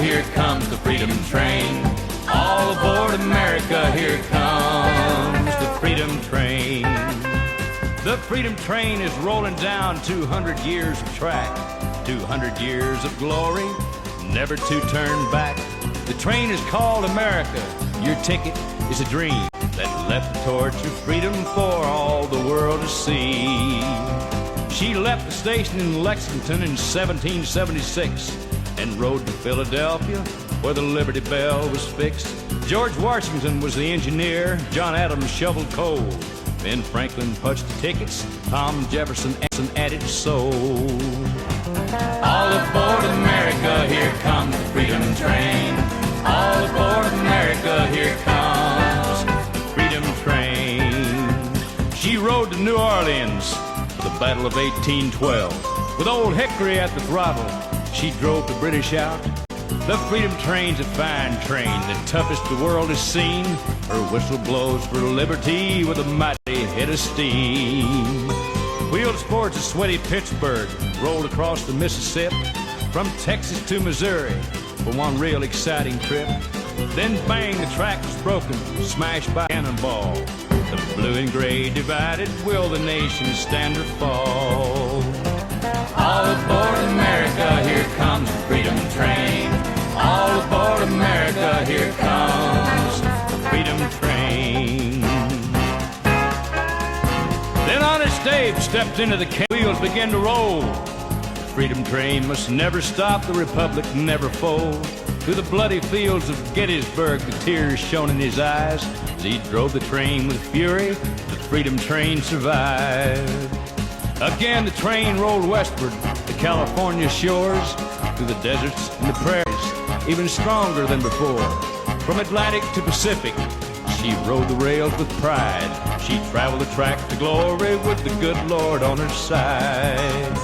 here comes the freedom train. All aboard America, here comes the freedom train. The freedom train is rolling down 200 years of track, 200 years of glory, never to turn back. The train is called America. Your ticket is a dream that left the torch of freedom for all the world to see. She left the station in Lexington in 1776 and rode to Philadelphia, where the Liberty Bell was fixed. George Washington was the engineer, John Adams shoveled coal, Ben Franklin punched the tickets, Tom Jefferson added soul. All aboard America, here comes the freedom train. All aboard America, here comes the freedom train. She rode to New Orleans for the Battle of 1812. With old Hickory at the throttle, she drove the British out. The freedom train's a fine train, the toughest the world has seen. Her whistle blows for liberty with a mighty head of steam. Wheeled towards the sweaty Pittsburgh, rolled across the Mississippi, from Texas to Missouri for one real exciting trip. Then bang, the track was broken, smashed by a cannonball. The blue and gray divided, will the nation stand or fall? All aboard America, here comes the freedom train. All aboard America, here comes the freedom train. Then Honest Dave stepped into the wheels began to roll. The freedom train must never stop, the republic never fold. Through the bloody fields of Gettysburg, the tears shone in his eyes. As he drove the train with fury, the freedom train survived. Again the train rolled westward to California shores, through the deserts and the prairies, even stronger than before. From Atlantic to Pacific, she rode the rails with pride. She traveled the track to glory with the good Lord on her side.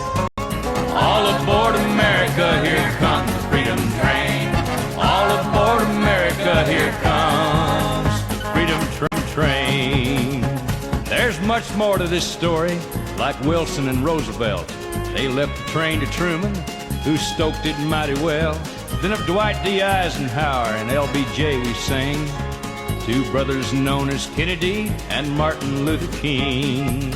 All aboard America, here comes the freedom train. All aboard America, here comes the freedom train. There's much more to this story. Like Wilson and Roosevelt, they left the train to Truman, who stoked it mighty well. Then of Dwight D. Eisenhower and LBJ we sing, two brothers known as Kennedy and Martin Luther King.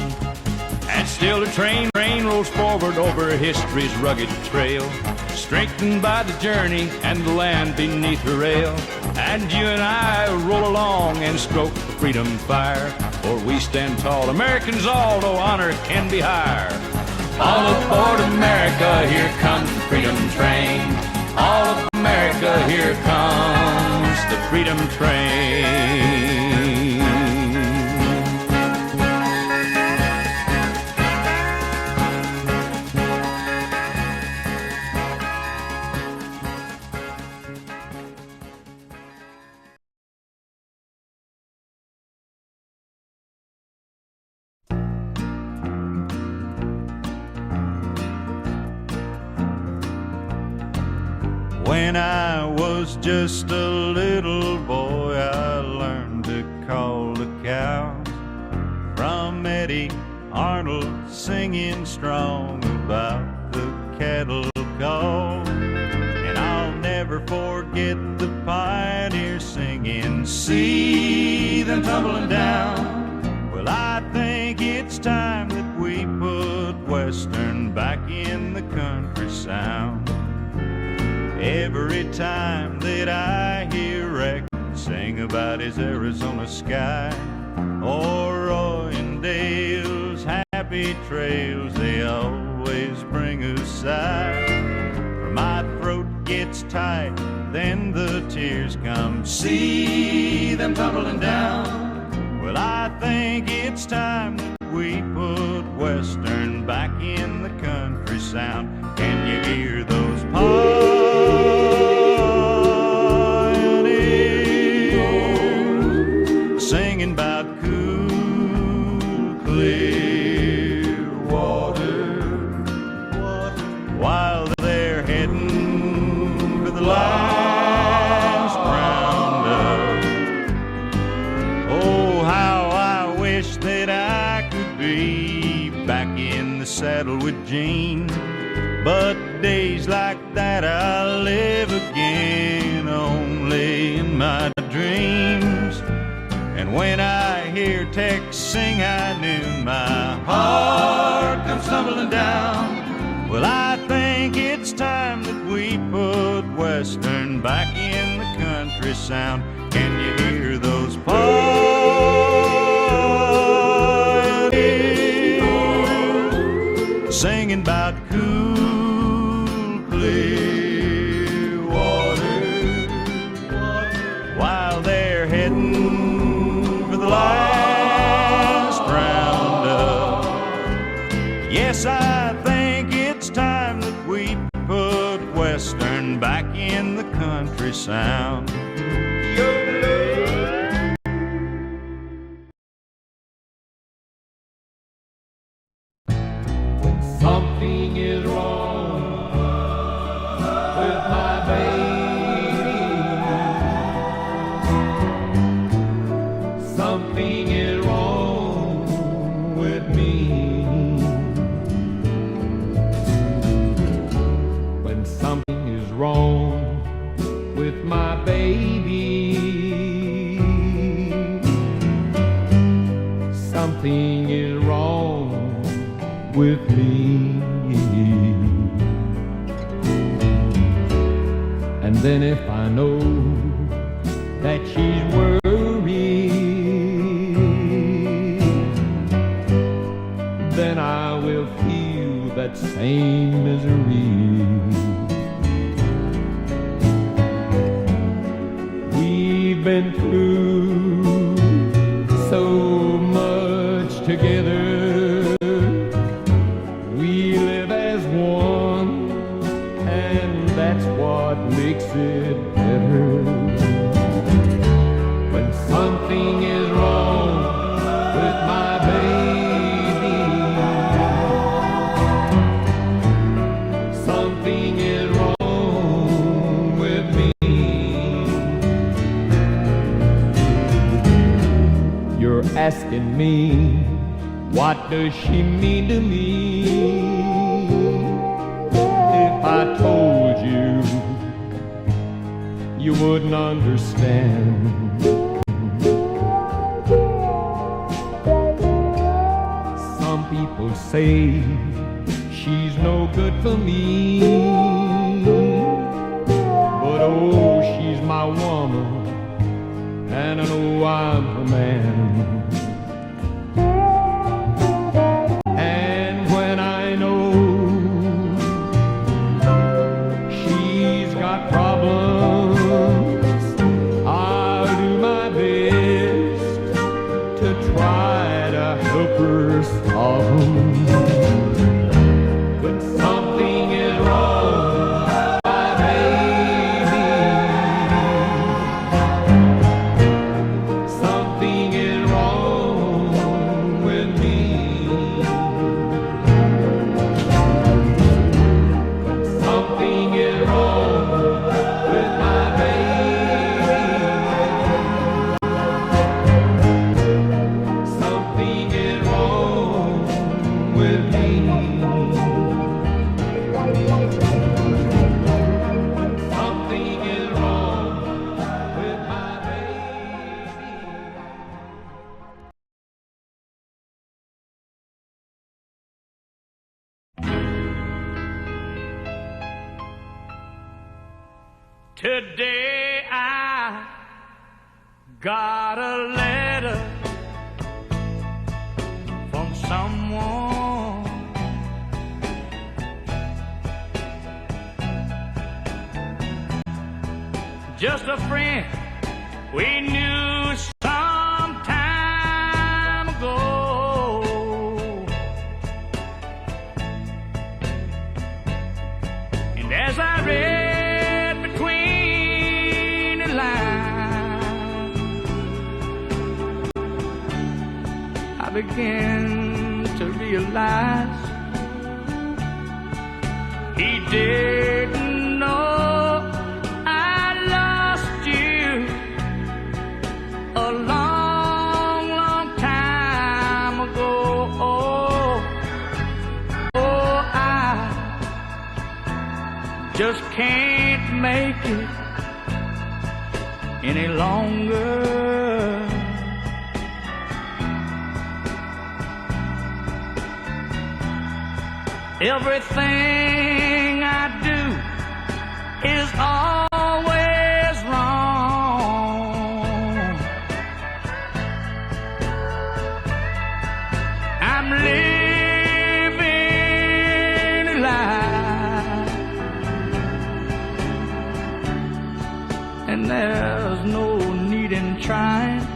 And still the train rolls forward over history's rugged trail, strengthened by the journey and the land beneath her rail. And you and I roll along and stroke the freedom fire, for we stand tall, Americans all, though honor can be higher. All aboard America, here comes the freedom train. All of America, here comes the freedom train. When I was just a little boy, I learned to call the cows. From Eddie Arnold singing strong about the cattle call. And I'll never forget the pioneers singing, see them tumbling down. Well, I think it's time that we put Western back in the country sound. Every time that I hear Rex sing about his Arizona sky, or Roy and Dale's happy trails, they always bring a sigh. My throat gets tight, then the tears come, see them tumbling down. Well, I think it's time that we put Western back in the country sound. Can you hear those pioneers singing about cool, clear water, while they're heading for the last roundup? Oh, how I wish that I could be back in the saddle with Gene, but days like that I live again only in my dreams. And when I hear Tex sing, I knew my heart comes tumbling down. Well, I think it's time that we put Western back in the country sound. Can you hear those pioneers singing about cool, clear water while they're heading for the last roundup? Yes, I think it's time that we put Western back in the country sound. Something is wrong with my baby. Something is wrong with me. When something is wrong with my baby, something is wrong with me. And then if I know that she's worried, then I will feel that same misery. We've been through so much together. Makes it better. When something is wrong with my baby, something is wrong with me. You're asking me, what does she mean to me? If I told you, you wouldn't understand. Some people say she's no good for me, but oh, she's my woman, and I know I'm her man. And when I know she's got problems, try to help her solve them. But something is wrong, my baby. Something is wrong with me. Something is wrong with my baby. Today I got a letter from someone. Just a friend we knew some time ago. And as I read began to realize he didn't know I lost you a long, long time ago. Oh, I just can't make it any longer. Everything I do is always wrong. I'm living a lie, and there's no need in trying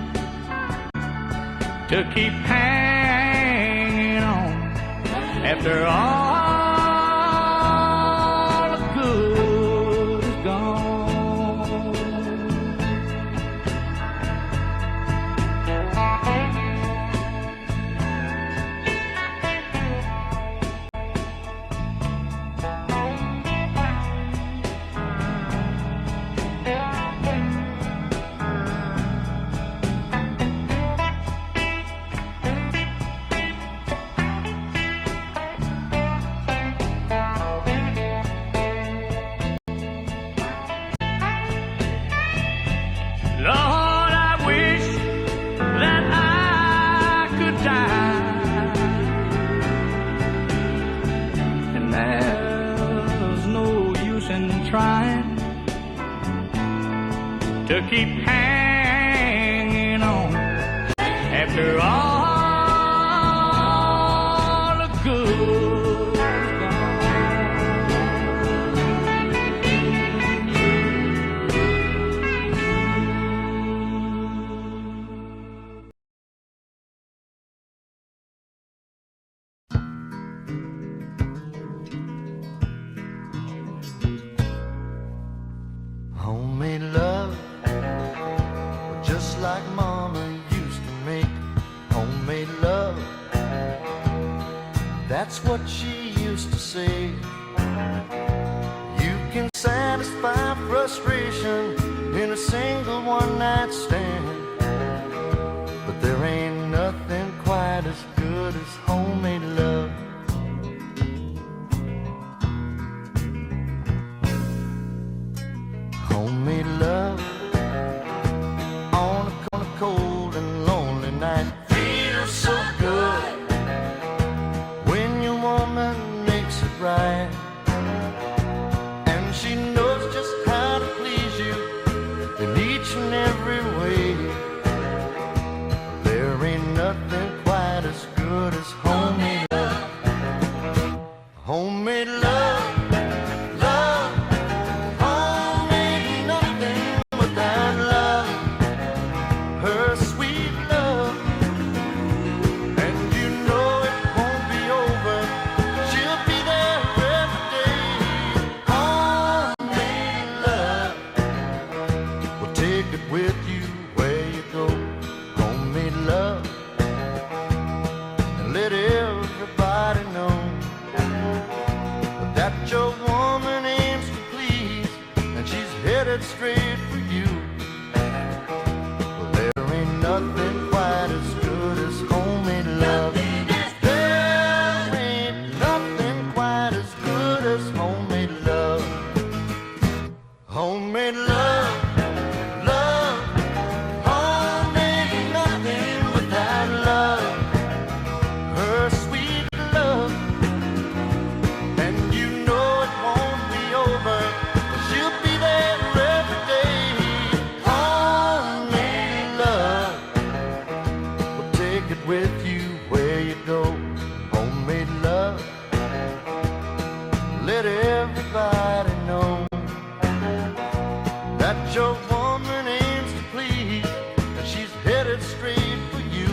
to keep hanging on after all. Lord, I wish that I could die, and there's no use in trying to keep hanging on after all the good is gone. Homemade love, just like Mama used to make. Homemade love, that's what she used to say. You can satisfy frustration in a single one-night stand, but there ain't nothing quite as good as homemade love. Homemade love on a cold and lonely night feels so good when your woman makes it right, and she knows just how to please you in each and every way. There ain't nothing quite as good as homemade love. Homemade love. Straight for you. Well, there ain't nothing quite as good as homemade love. There ain't nothing quite as good as homemade love. Homemade love, love. Home ain't nothing without love. Her sweet love, and you know it won't be over. She'll be there. With you where you go, homemade love. Let everybody know that your woman aims to please, that she's headed straight for you.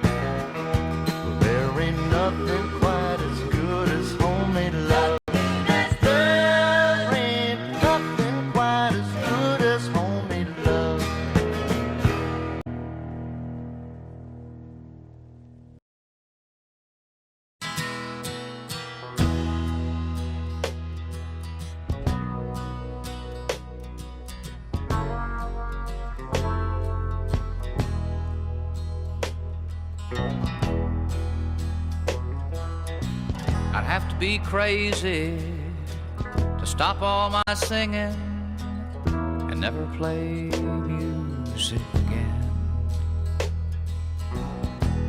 Well, there ain't nothing quite as good as homemade love. There ain't nothing quite as good as homemade love. I'd have to be crazy to to stop all my singing and never play music again.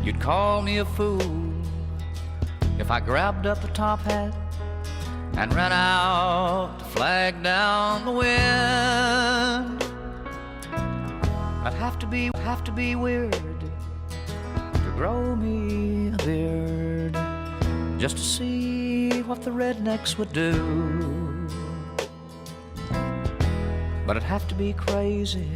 You'd call me a fool if I grabbed up a top hat and ran out to flag down the wind. I'd have to be weird to grow me a beard just to see what the rednecks would do. But I'd have to be crazy,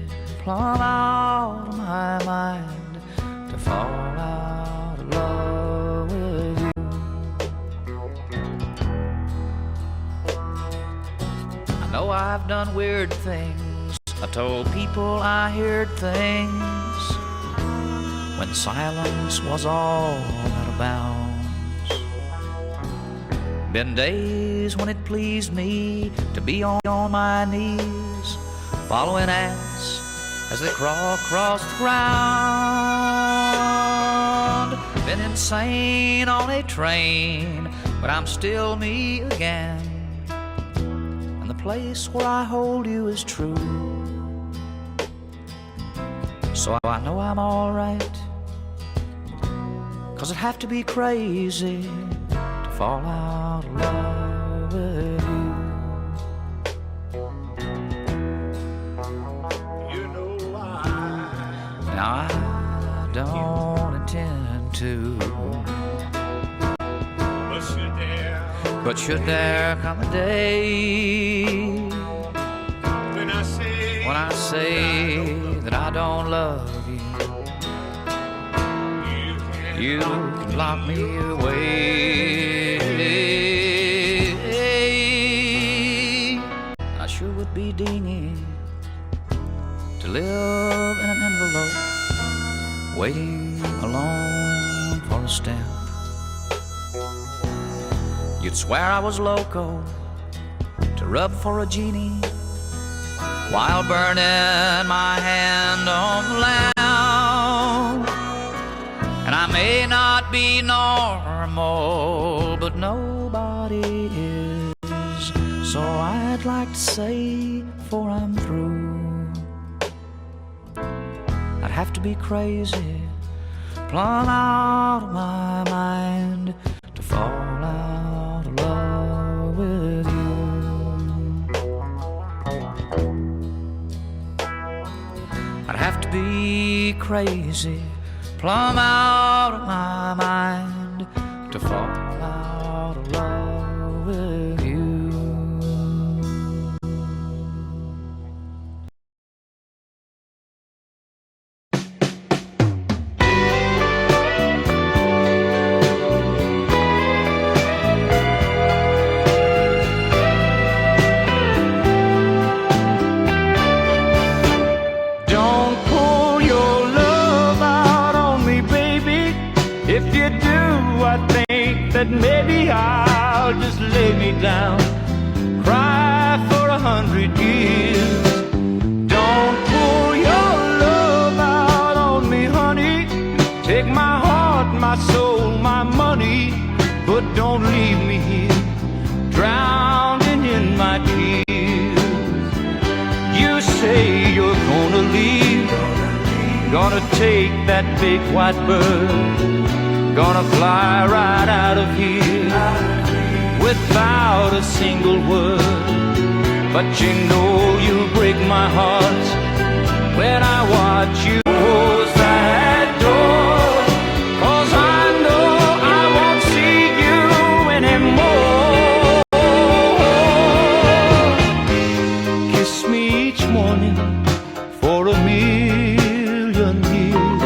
plumb out of my mind to fall out of love with you. I know I've done weird things. I told people I heard things when silence was all out of bounds. Been days when it pleased me to be on my knees, following ants as they crawl across the ground. Been insane on a train, but I'm still me again. And the place where I hold you is true. So I know I'm alright, 'cause I'd have to be crazy to fall out of love with you. You know Now I don't intend to, but should there come a day when I say that I don't love you, you can lock me away. I sure would be dingy to live in an envelope, waiting alone for a stamp. You'd swear I was loco to rub for a genie while burning my hand on the lamp. And I may not be normal, but nobody is. So I'd like to say before I'm through, I'd have to be crazy, plumb out of my mind to fall out of love with you. I'd have to be crazy, plumb out of my mind to fall out of love with you. That maybe I'll just lay me down, cry for 100 years. Don't pull your love out on me, honey. Take my heart, my soul, my money, but don't leave me here, drowning in my tears. You say you're gonna leave, gonna take that big white bird, gonna fly right out of here without a single word. But you know you'll break my heart when I watch you close that door. 'Cause I know I won't see you anymore. Kiss me each morning for a million years.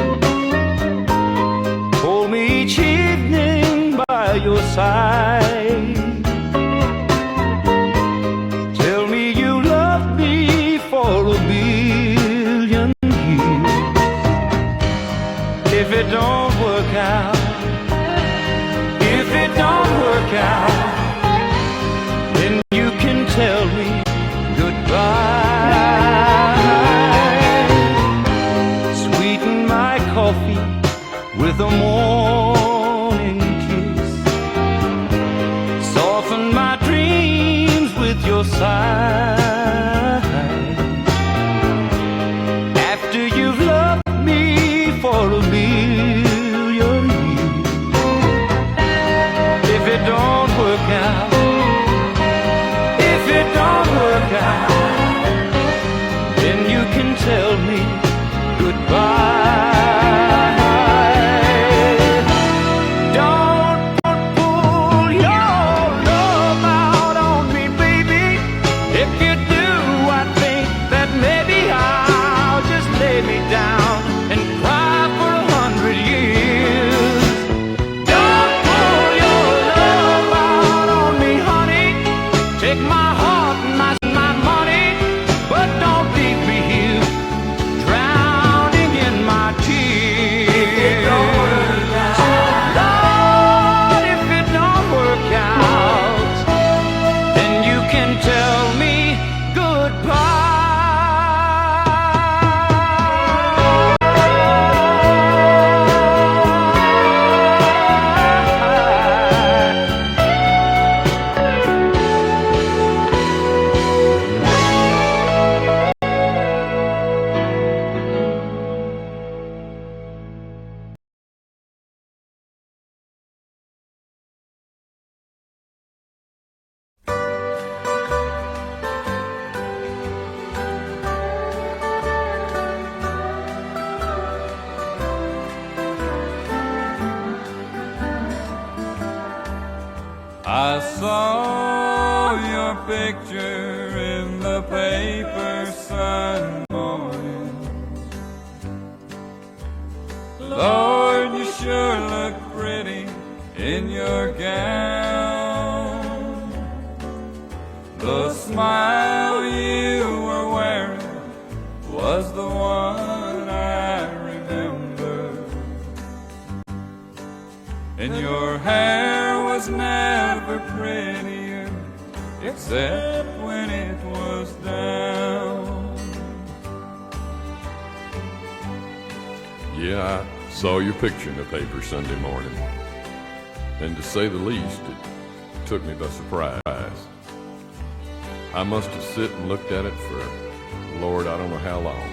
Hold me each evening by your side. Tell me you love me for a billion years. If it don't work out, if it don't work out, then you can tell me goodbye. Sweeten my coffee with a morning kiss, soften my dreams with your I saw your picture in the paper Sunday morning. Lord, you sure look pretty in your gown. The smile you were wearing was the one I remember, and your hair was never prettier except when it was down. Yeah, I saw your picture in the paper Sunday morning, and to say the least, it took me by surprise. I must have sit and looked at it for, Lord, I don't know how long,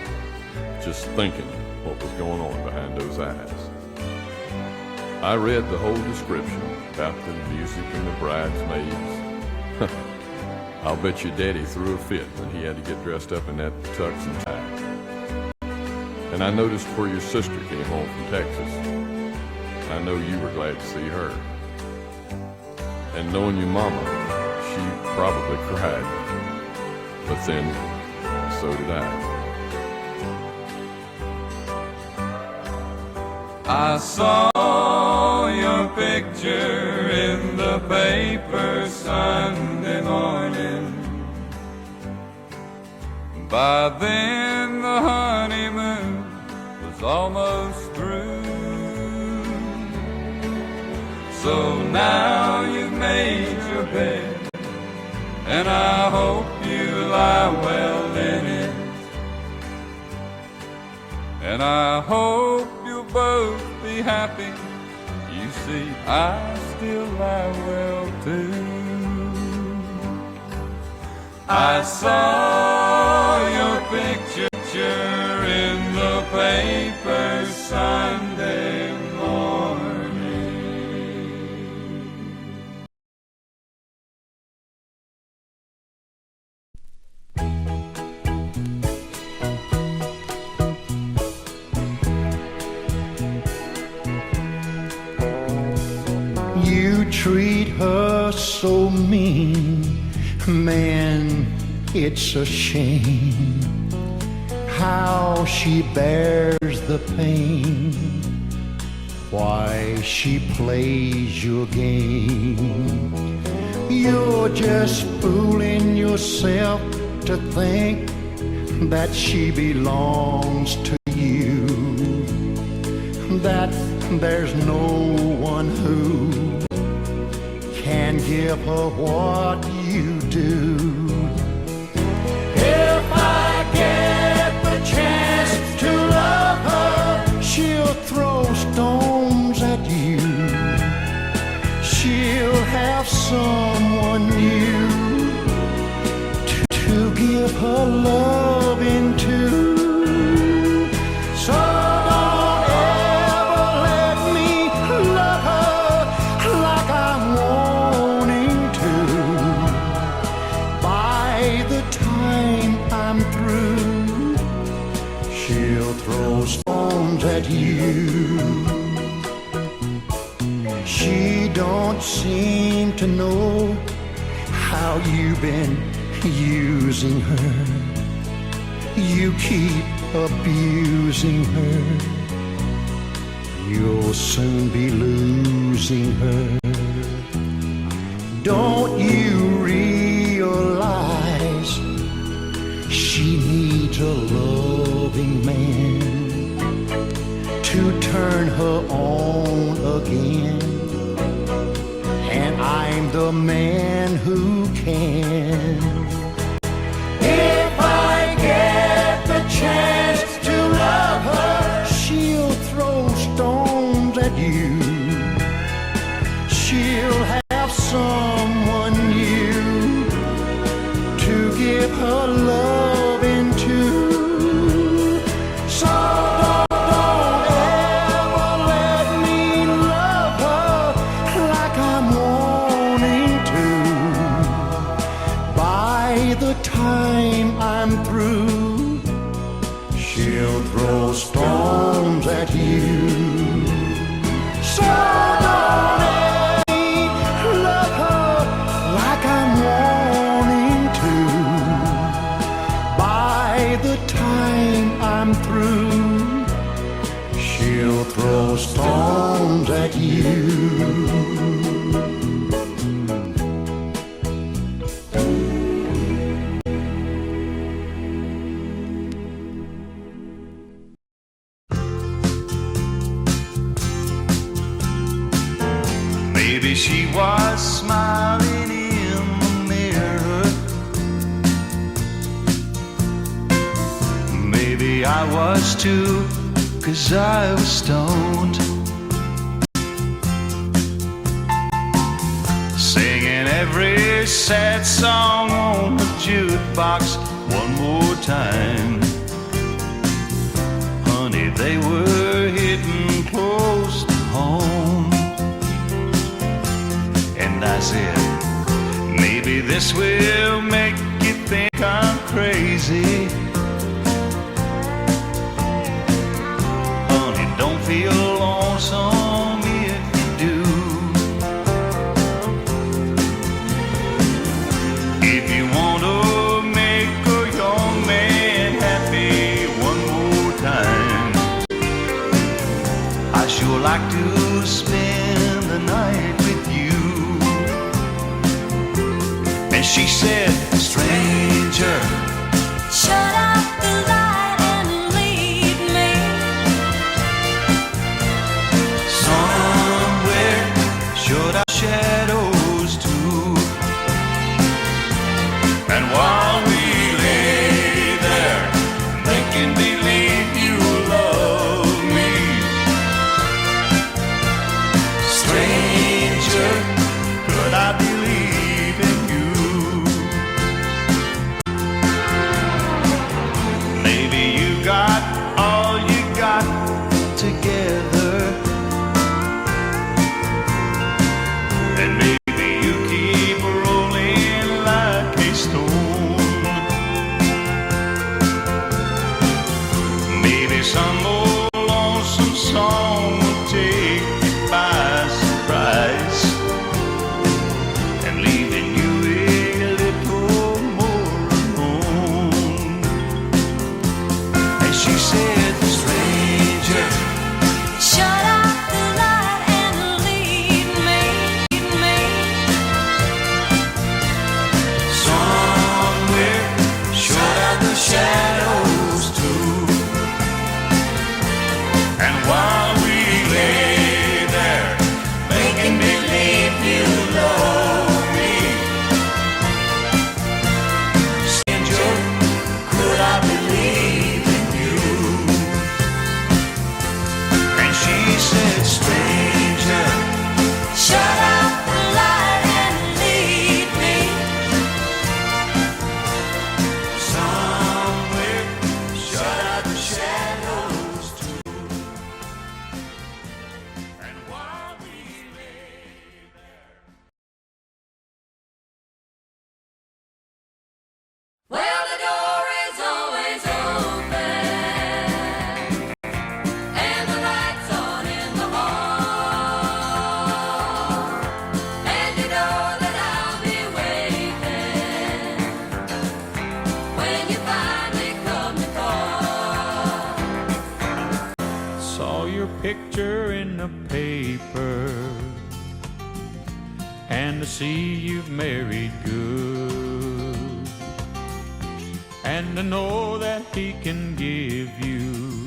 just thinking what was going on behind those eyes. I read the whole description about the music and the bridesmaids. I'll bet your daddy threw a fit when he had to get dressed up in that tux and tie. And I noticed where your sister came home from Texas. I know you were glad to see her. And knowing your mama, she probably cried. But then, so did I. I saw your picture in the paper Sunday morning. By then the honeymoon was almost through. So now you've made your bed, and I hope you lie well in it. And I hope you'll both be happy. You see, I still lie well too. I saw your picture in the paper Sunday morning. You treat her so mean, man, it's a shame how she bears the pain. Why she plays your game. You're just fooling yourself to think that she belongs to you, that there's no one who can give her what you do. If I get the chance to love her, she'll throw stones at you. She'll have someone new to give her love into. So don't ever let me love her like I'm wanting to. By the time I'm through, she'll throw stones at you. She don't seem to know how you've been using her. You keep abusing her. You'll soon be losing her. Don't you realize she needs a loving man to turn her on again? And I'm the man who can. If I get the chance to love her, she'll throw stones at you. She'll have someone new to give her love into. So don't ever let me love her like I'm wanting to. By the time I'm through, she'll throw stones at you. So don't ever let me arms at you. Maybe she was smiling in the mirror. Maybe I was too, 'cause I was stoned. Singing every sad song on the jukebox one more time. Honey, they were hitting close to home. And I said, maybe this will make you think I'm crazy. Honey, don't feel lonesome if you do. If you want to make a young man happy one more time, I sure like to spend the night with you. And she said, stranger, shut up the light and lead me somewhere, should our shadows too. And while we lay there, making believe you love me, stranger, could I believe in you? Maybe you got all you got together, and maybe you keep rolling like a stone. Maybe some old lonesome song will take you by surprise, and leaving you a little more alone. And she said, stranger, shut up the light and lead me somewhere, shut out the shadows too. And while we lay there, making believe you love me, stranger, could I believe in you? And she said, stranger, shut up the light and lead me somewhere, shut out the shadows too. And while we lay there. Well, the door is always open and the lights on in the hall, and you know that I'll be waiting when you finally come to call. Saw your picture in the paper, and to see you've married good, and to know that he can give you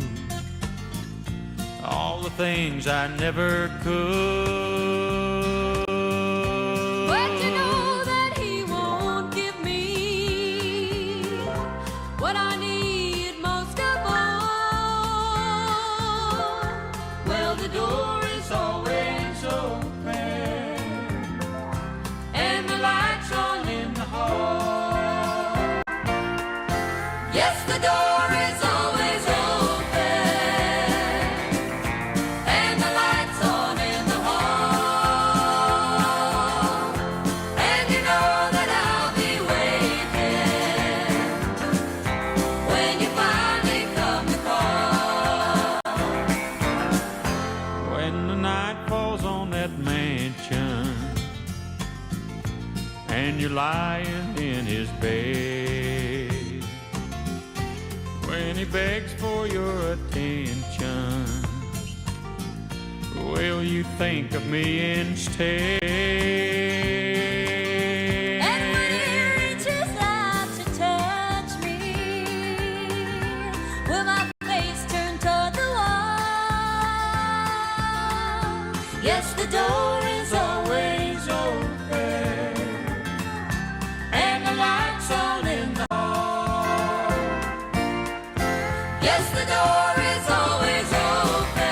all the things I never could. But you know that he won't give me what I need most of all. Well, the door is always open and the lights on in the hall. Yes, the door is always open and the lights on in the hall, and you know that I'll be waiting when you finally come to call. When the night falls on that mansion and you're lying in his bed, when he begs for your attention, will you think of me instead? And when he reaches out to touch me, will my face turn toward the wall? Yes, the door is always open, and the lights on in the hall. Yes, the door is always open,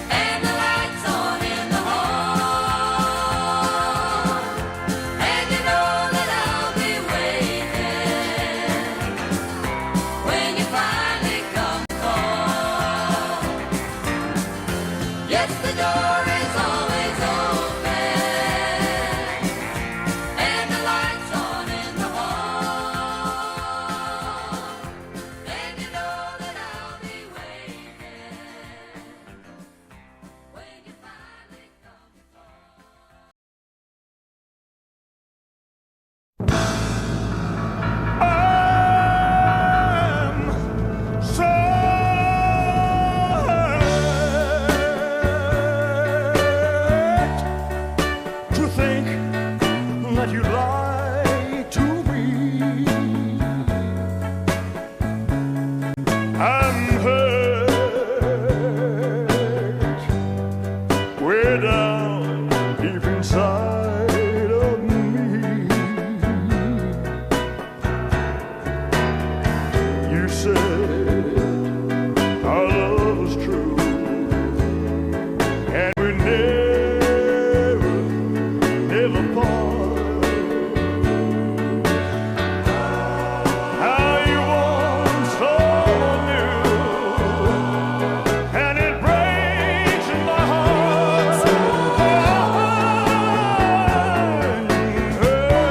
and the lights on in the hall. And you know that I'll be waiting when you finally come call. Yes, the door is always open, and the lights on in the hall. And you know that I'll be waiting when you finally come call. I'm so hurt to think that you lied to me. I'm hurt way down deep inside of me. You said our love was true, and we never part. How you want someone new, and it breaks my heart. Hurt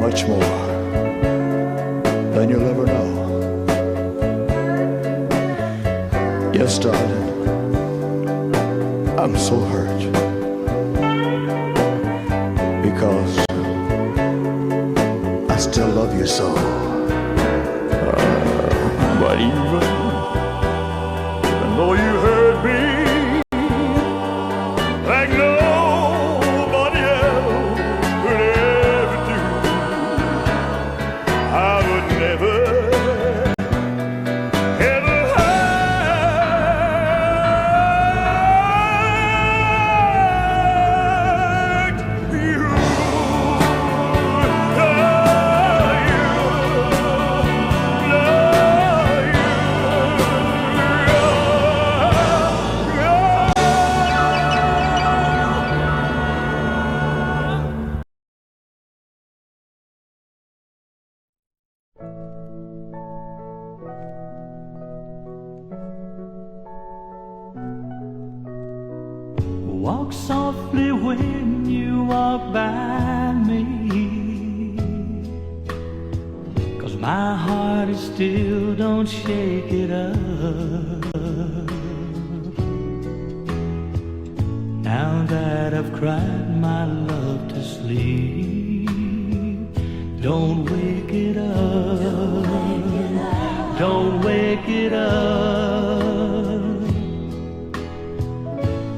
much more than you'll ever know. Yes, darling, I'm so hurt because I still love you so. But even though you hurt me like nobody else could ever do, I would never, ever hurt you. Walk softly when you walk by me, 'cause my heart is still, don't shake it up. Now that I've cried my love to sleep, don't wake it up, don't wake it up.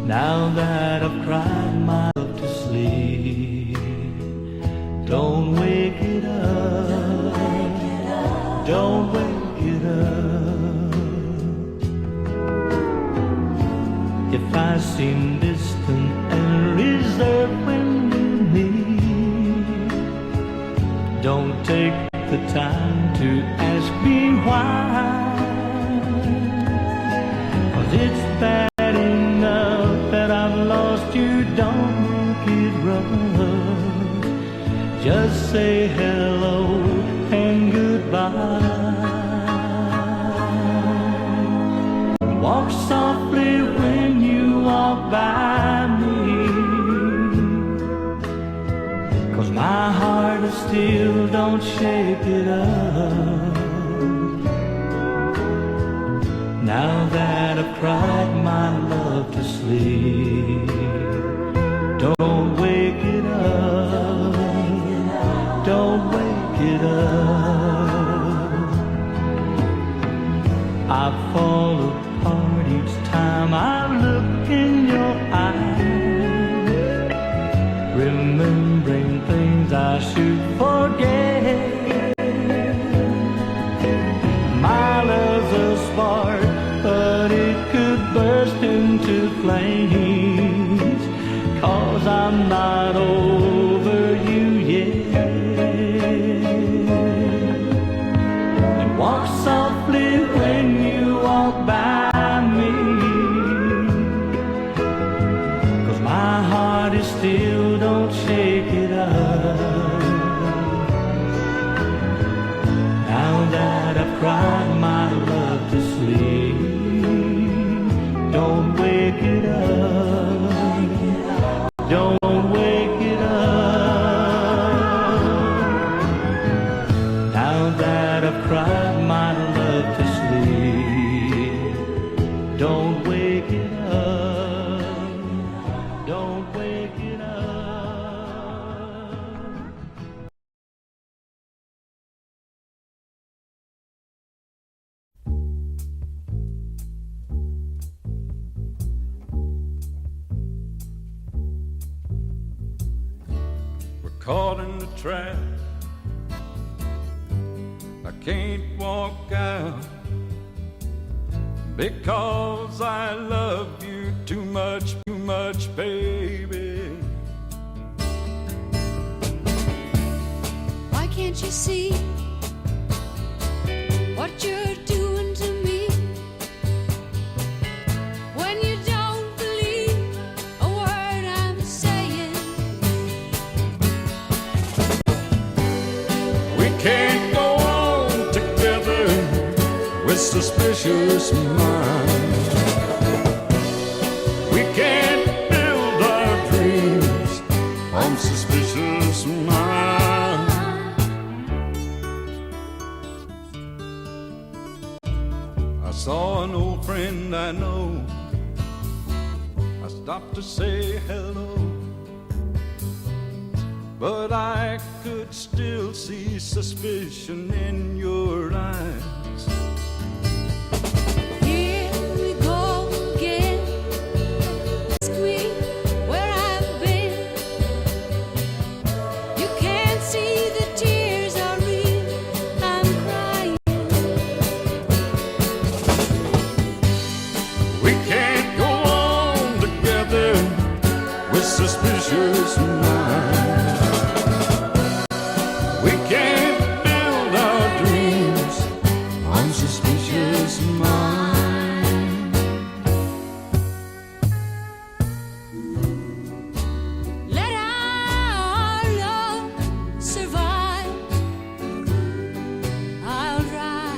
Now that I've cried my love to sleep, don't wake it up, don't wake it up. If I seem distant and reserved when you meet, don't take the time to ask me why, 'cause it's bad you, don't make it rough. Just say hello and goodbye. Walk softly when you walk by me, 'cause my heart is still, don't shake it up. Now that I've cried my love to sleep, don't wake it up, don't wake it up. I fall apart each time I look in your eyes, remembering things I should forget. My love's a spark, but it could burst into flames, 'cause I'm not over you yet. And walk softly when you walk by me, 'cause my heart is still, don't shake it up. Now that I've cried my love to sleep, don't wake it up, don't wake it up. Now that I've cried my love to sleep, don't wake it up, don't wake it up. We're caught in the trap. I can't walk out because I love you too much, baby. Why can't you see what you're doing to me? When you don't believe a word I'm saying, We can't go on together with suspicious minds. We can't build our dreams on suspicious minds. I saw an old friend I know. I stopped to say hello, but I could still see suspicion in your eyes. here we go again. Ask me where I've been. You can't see the tears are real. I'm crying. We can't go on together with suspicious minds. We can't build our dreams on suspicious minds. Let our love survive. I'll dry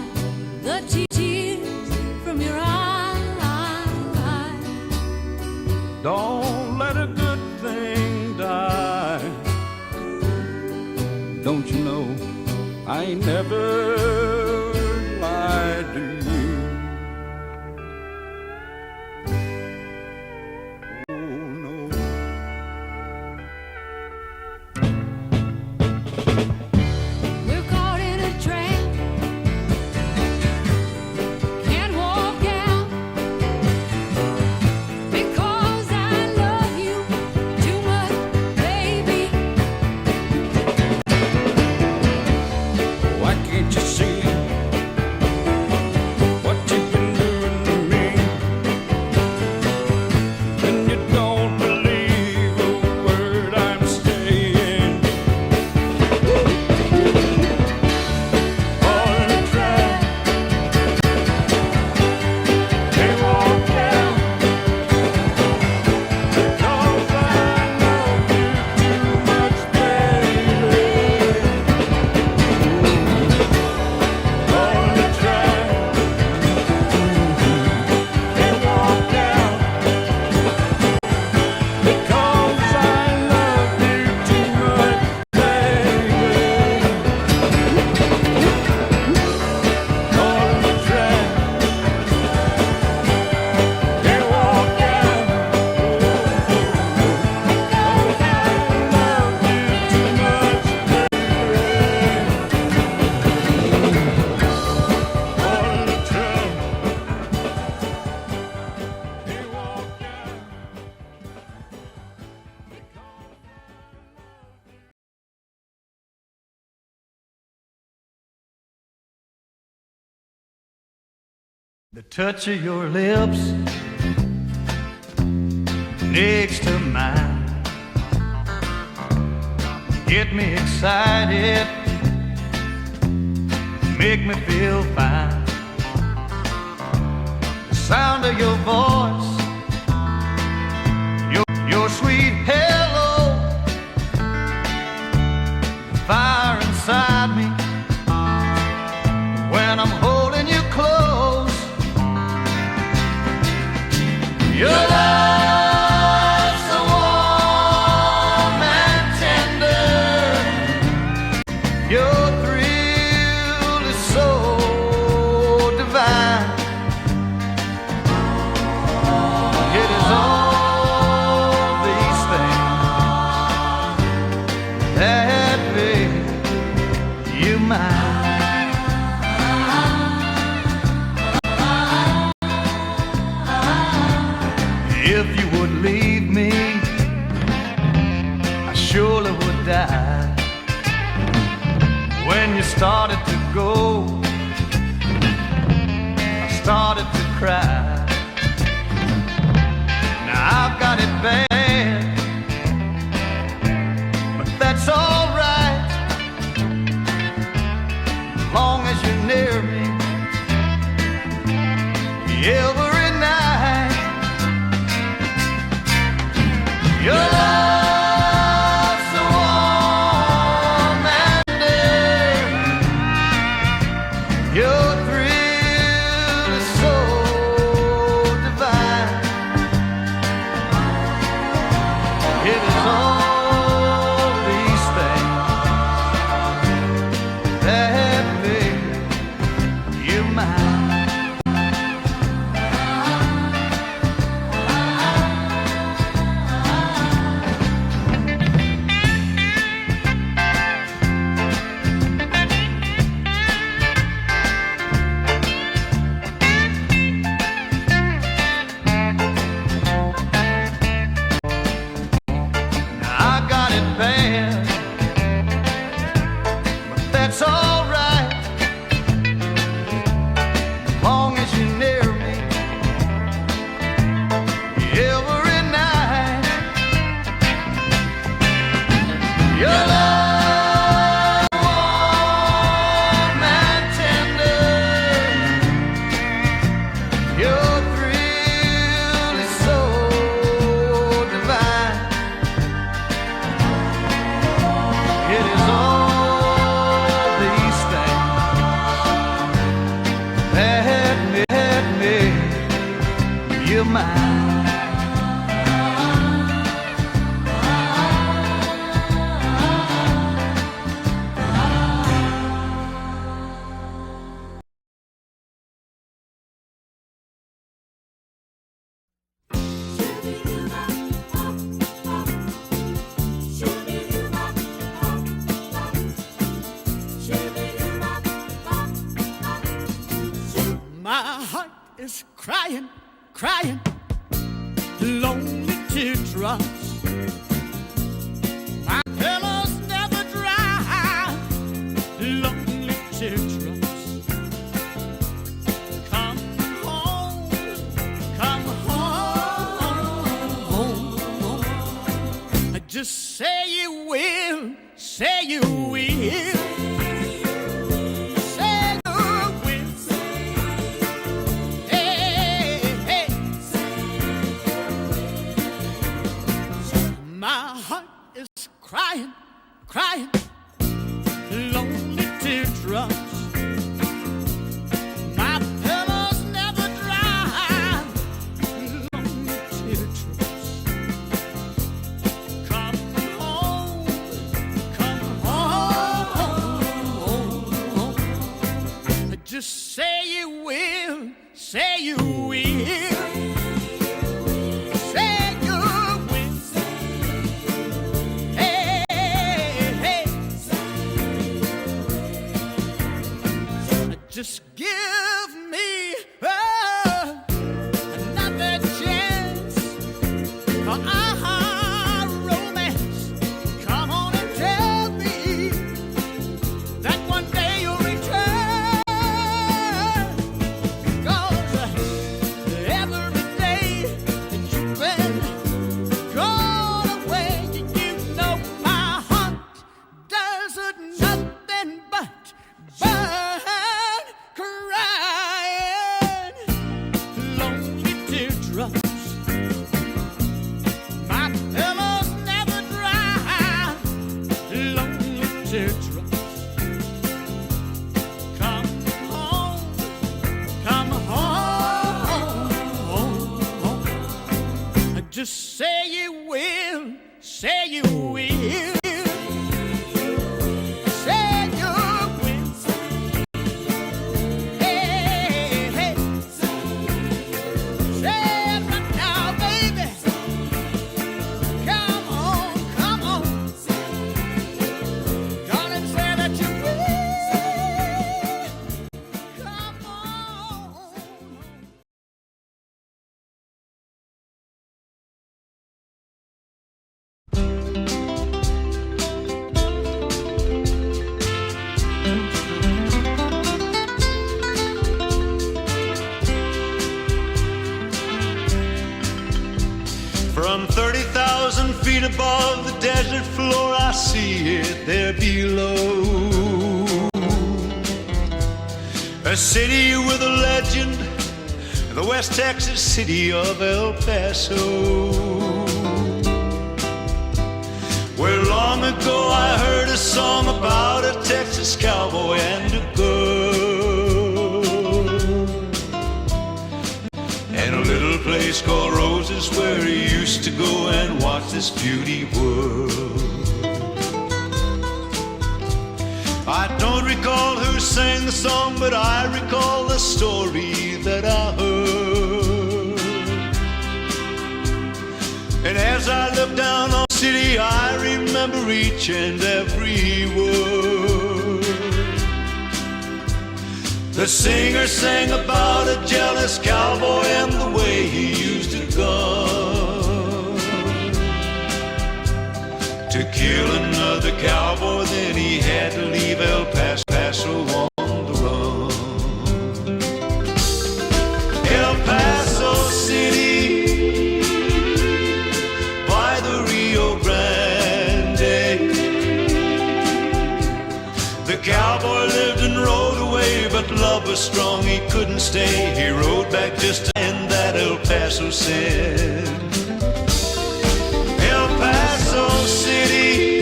the tears from your eyes. Don't let a good thing die. The touch of your lips next to mine get me excited, make me feel fine. The sound of your voice, your sweet hello, the fire inside me when I'm holding you close. Your love's so warm and tender. Your thrill is so divine. It is all these things that make you mine. If you would leave me, I surely would die. When you started to go, I started to cry. Now I've got it bad, but that's alright, as long as you're near me every night. Your love's so warm and dear. Your thrill is so divine. It is all these things that make you mine. That's alright, as long as you're near me every night. Your love warm and tender. Your thrill is so divine. It is all you're mine. My heart is crying, crying, lonely teardrops. My pillow's never dry, lonely teardrops. Come home, come home. Just say you will, say you will. Crying, crying, lonely teardrops. My pillow's never dry, lonely teardrops. Come home, come home. Just say you will, say you will. Just give me another chance for our romance. Come on and tell me that one day you'll return. 'Cause Just say you will, say you will. Say you will. Hey, hey. Say it right now, baby. Come on, come on. Darling, say that you will. Come on. From 30,000 feet above the desert floor, I see it there below. A city with a legend, the West Texas city of El Paso, where long ago I heard a song about a Texas cowboy and a girl, and a little place called Roses where he used to go and watch this beauty world. I don't recall who sang the song, but I recall the story that I heard. And as I look down on the city, I remember each and every word. The singer sang about a jealous cowboy and the way he used a gun to kill another cowboy. Then he had to leave El Paso on the run. El Paso City by the Rio Grande. The cowboy lived and rode away, but love was strong, he couldn't stay. He rode back just to end that El Paso said. El Paso City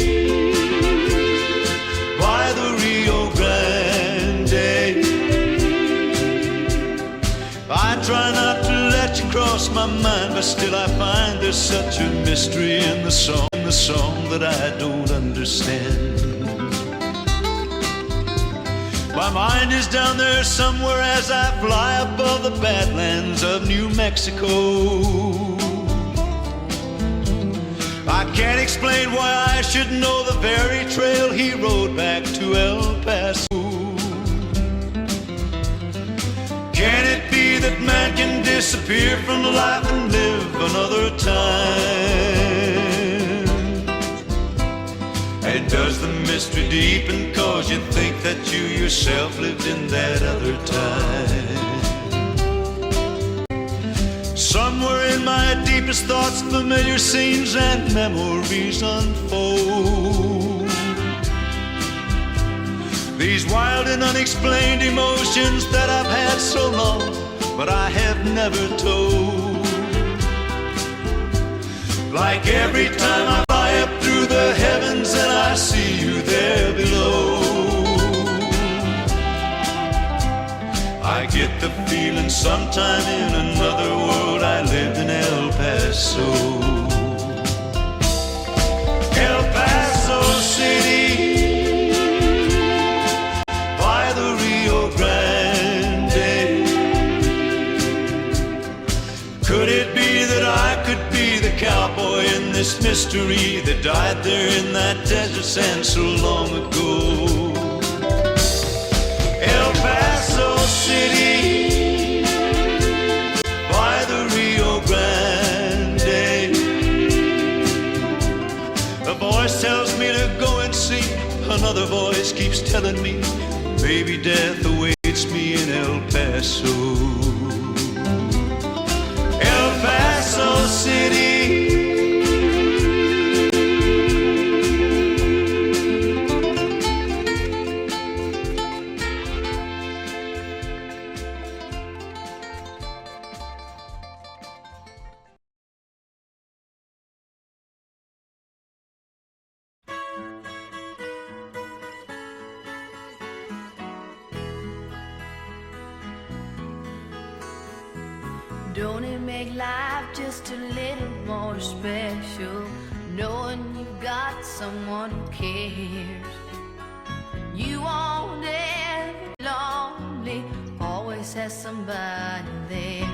by the Rio Grande. I try not to let you cross my mind, but still I find there's such a mystery in the song that I don't understand. My mind is down there somewhere as I fly above the badlands of New Mexico. I can't explain why I should know the very trail he rode back to El Paso. Can it be that man can disappear from life and live another time? And does the mystery deepen cause you think that you yourself lived in that other time? Somewhere in my deepest thoughts, familiar scenes and memories unfold. These wild and unexplained emotions that I've had so long, but I have never told. Like every time I fly up through the heavens and I see you there below, I get the feeling sometime in another world I lived in El Paso. El Paso City by the Rio Grande. Could it be that I could be the cowboy in this mystery that died there in that desert sand so long ago? El Paso City by the Rio Grande. A voice tells me to go and see, another voice keeps telling me maybe death awaits me in El Paso. El Paso City. Don't it make life just a little more special, knowing you've got someone who cares? You won't ever be lonely, always has somebody there.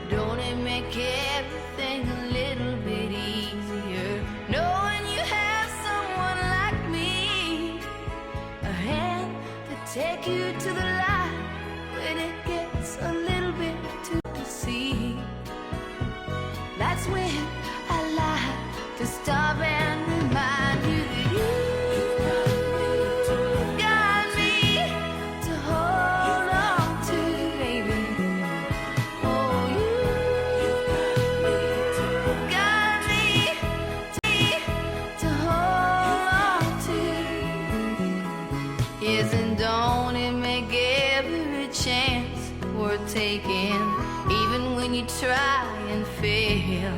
Don't it make everything a little bit easier, knowing you have someone like me, a hand to take you to the light when it gets a little bit too to see. That's when I like to stop and remind you that you got me to hold on to, baby. Oh, you got me to hold on to. Yes, and don't it make every chance worth taking, even when you try and fail?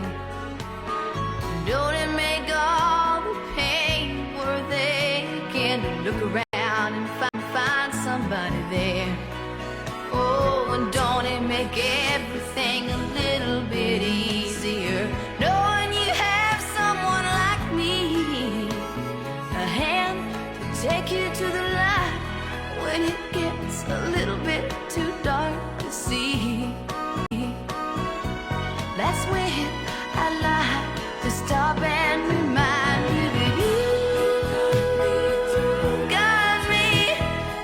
Don't it make all the pain worth aching to look around and find somebody there? Oh, and don't it make everything a little bit easier, knowing you have someone like me, a hand to take you to the light when it gets a little bit too dark to see. That's when I like to stop and remind you that you got me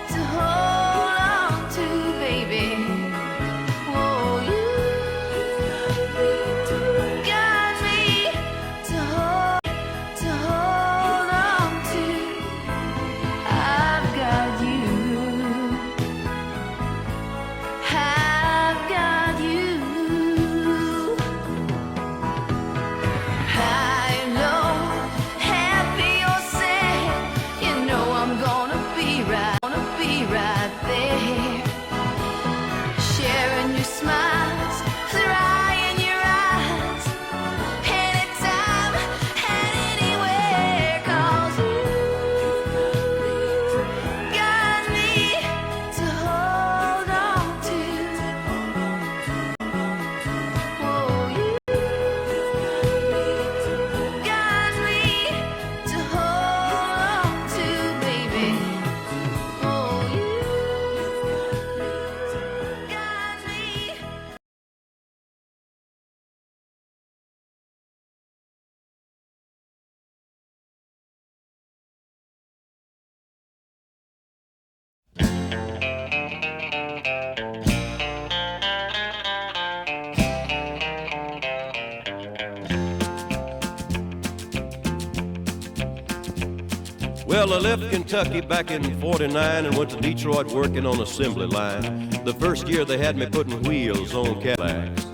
to hold on to, baby. Oh, you got me to hold on to. I've got you. I've got you. High, low, happy or sad, you know I'm gonna be right there. Sharing your smiles, drying your eyes, anytime and anywhere, 'cause you got me to hold on to. Oh, you got me to hold on to, baby. Oh, you got me. Well, I left Kentucky back in '49 and went to Detroit working on assembly line. The first year they had me putting wheels on Cadillacs.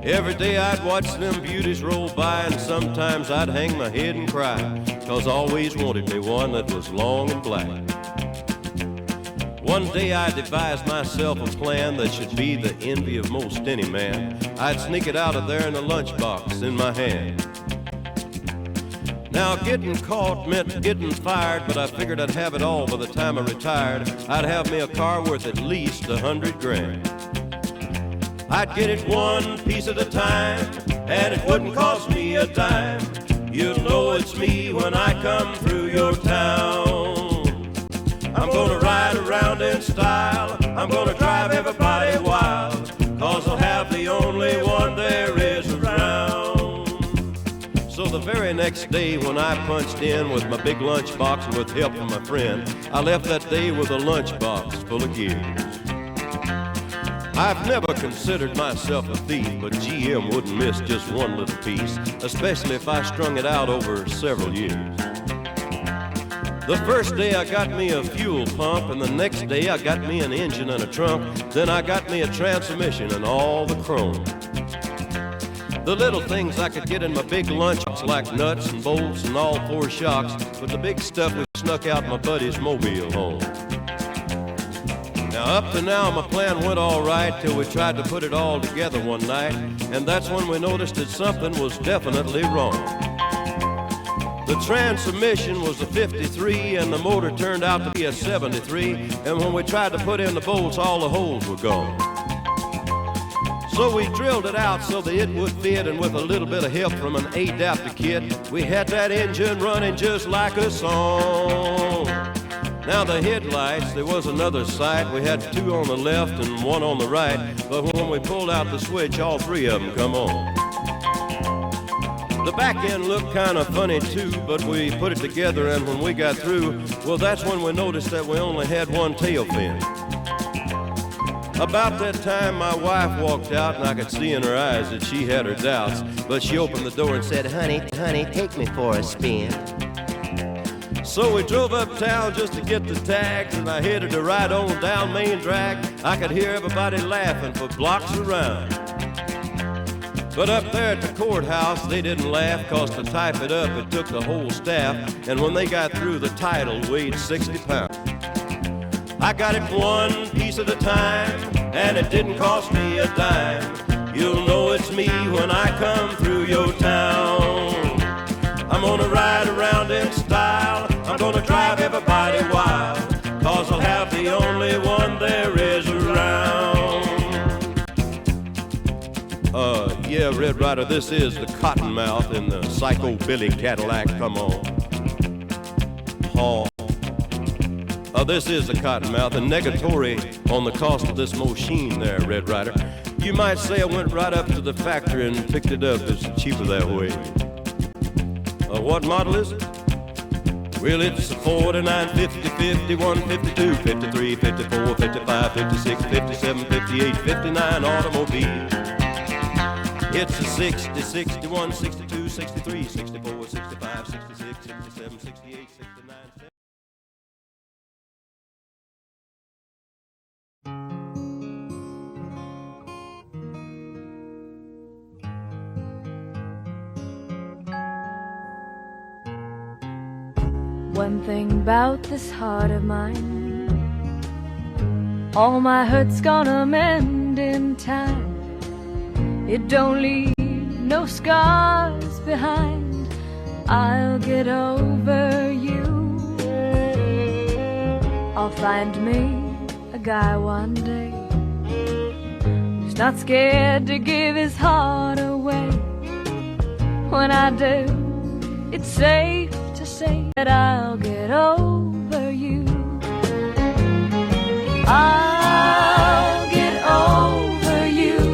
Every day I'd watch them beauties roll by, and sometimes I'd hang my head and cry, 'cause I always wanted me one that was long and black. One day I devised myself a plan that should be the envy of most any man. I'd sneak it out of there in a lunchbox in my hand. Now, getting caught meant getting fired, but I figured I'd have it all by the time I retired. I'd have me a car worth at least $100 grand. I'd get it one piece at a time, and it wouldn't cost me a dime. You'll know it's me when I come through your town. I'm gonna ride around in style, I'm gonna drive everybody wild, 'cause I'll have the only one there is around. So the very next day when I punched in with my big lunchbox and with help from my friend, I left that day with a lunchbox full of gears. I've never considered myself a thief, but GM wouldn't miss just one little piece, especially if I strung it out over several years. The first day I got me a fuel pump, and the next day I got me an engine and a trunk. Then I got me a transmission and all the chrome. The little things I could get in my big lunchbox, like nuts and bolts and all four shocks, but the big stuff we snuck out my buddy's mobile home. Now up to now my plan went all right till we tried to put it all together one night, and that's when we noticed that something was definitely wrong. The The transmission was a 53 and the motor turned out to be a 73. And when we tried to put in the bolts, all the holes were gone. So we drilled it out so that it would fit, and with a little bit of help from an adapter kit, we had that engine running just like a song. Now the headlights, there was another sight. We had two on the left and one on the right, but when we pulled out the switch, all three of them come on. The back end looked kind of funny too, but we put it together, and when we got through, well, that's when we noticed that we only had one tail fin. About that time, my wife walked out, and I could see in her eyes that she had her doubts, but she opened the door and said, honey, take me for a spin. So we drove uptown just to get the tags, and I headed to ride on down Main Drag. I could hear everybody laughing for blocks around. But up there at the courthouse, they didn't laugh, 'cause to type it up, it took the whole staff. And when they got through, the title weighed 60 pounds. I got it one piece at a time, and it didn't cost me a dime. You'll know it's me when I come through your town. I'm gonna ride around in style, I'm gonna drive everybody wild, 'cause I'll have the only one there is around. Yeah, Red Rider, this is the Cottonmouth in the Psycho Billy Cadillac, come on. This is the Cottonmouth, and negatory on the cost of this machine there, Red Rider. You might say I went right up to the factory and picked it up. It's cheaper that way. What model is it? Well, it's a 49, 50, 51, 52, 53, 54, 55, 56, 57, 58, 59 automobile. It's a 60, 61, 62, 63, 64, 65, 66, 67, 68, 69, 70. One thing about this heart of mine, all my hurt's gonna mend in time. It don't leave no scars behind. I'll get over you. I'll find me a guy one day who's not scared to give his heart away. When I do, it's safe to say that I'll get over you. I'll get over you.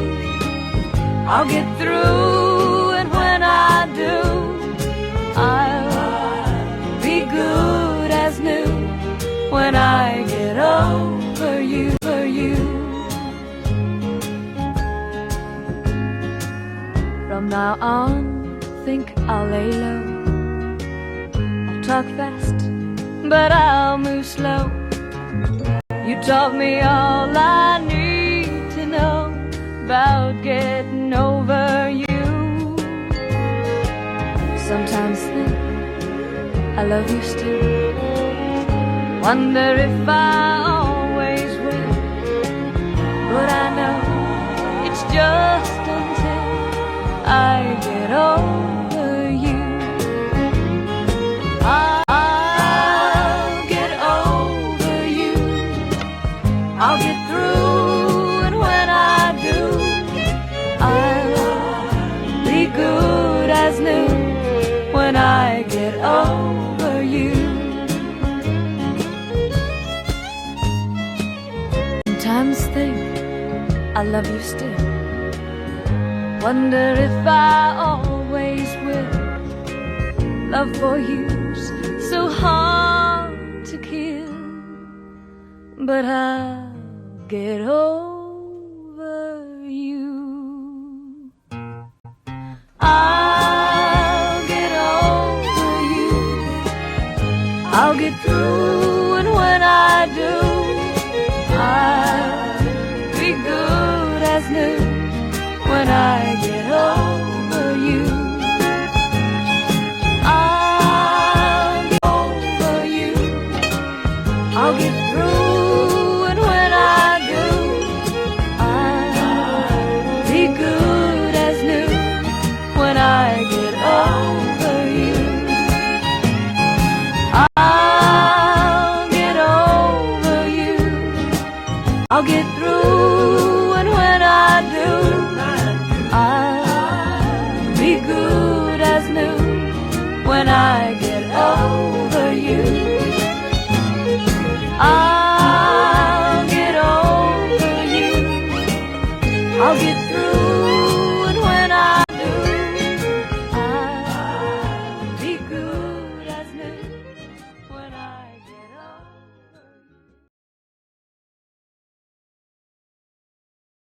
I'll get through, and when I do, I'll be good as new. When I get over you, from now on, think I'll lay low. I'll talk fast, but I'll move slow. You taught me all I need to know about getting over you. Sometimes think I love you still. Wonder if I always will. But I know it's just until I get over you. I'll get over you. I'll get through, and when I do, I'll be good as new. When I get over you. Sometimes think I love you still. Wonder if I always will. Love for you's so hard to kill, but I'll get over you. I'll get over you. I'll get through, and when I do, I'll be good as new. When I get over you, I'll get over you. I'll get through, and when I do, I'll be good as new. When I get over you, I'll get through, and when I do, I'll be good.